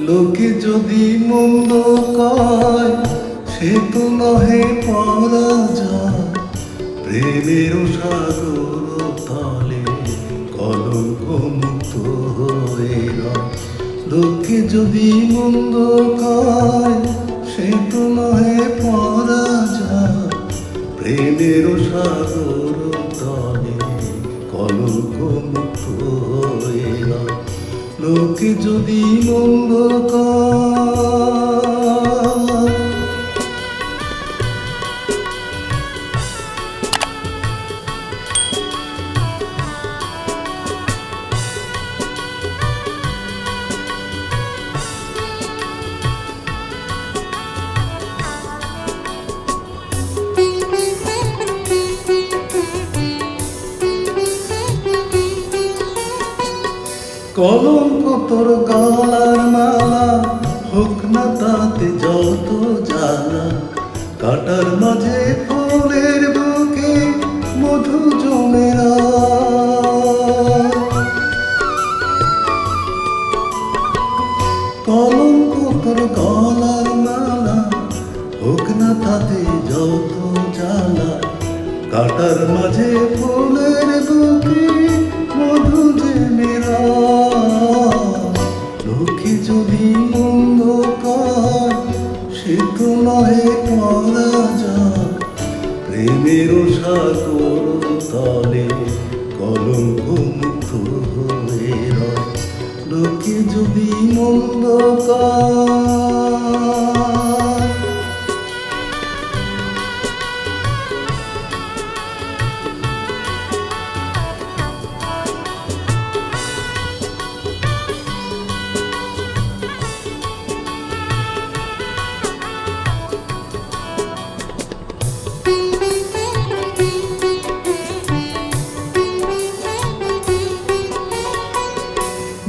লোকে যদি মন্দ কয় সে তো নহে পরাজয়, প্রেমের সাগর তলে কলঙ্ক মুক্ত হয়ে রয়। লোকে যদি মন্দ কয় সে তো নহে পরাজয়, প্রেমের সাগর তলে কলঙ্ক মুক্ত হয়ে রয়। লোকে যদি মন্দ কয়। কলঙ্ক তোর গলার মালা, হোক না তাতে যত জ্বালা, কাটার মাঝে ফুলের বুকে মধু জমেরা। কলঙ্ক তোর গলার মালা, হোক না তাতে যত জ্বালা, কাটার মাঝে ফুলের বুকে মধু জমেরা। লোকে যদি মন্দ কয় সে তো নহে পরাজয়, প্রেমের সাগর তলে কলঙ্ক মুক্ত হয়ে রয়। লোকে যদি মন্দ কয়।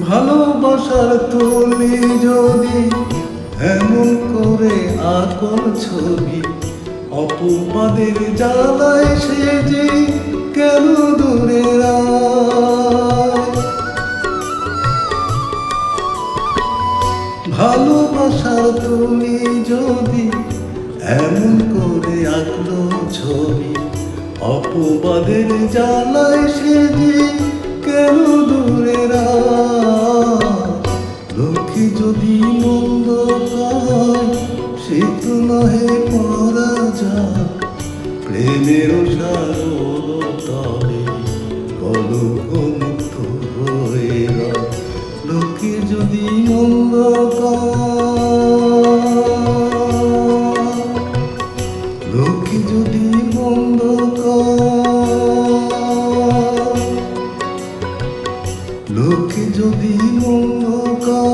ভালোবাসার তুলি যদি এমন করে আকল ছবি, অপবাদের জ্বালায় সে যে কেন দূরে রায়। ভালোবাসার তুলি যদি এমন করে আঁকল ছবি, অপবাদের জ্বালায় সে যে কেন দূরে রায়। লোকে যদি মন্দ কয় সে তো নহে পরাজয়, প্রেমের সাগর তলে কলঙ্ক মুক্ত হয়ে রয়। লোকে যদি মন্দ কয়, লোকে যদি মন্দ কয়, লোকে যদি মন্দ কয়।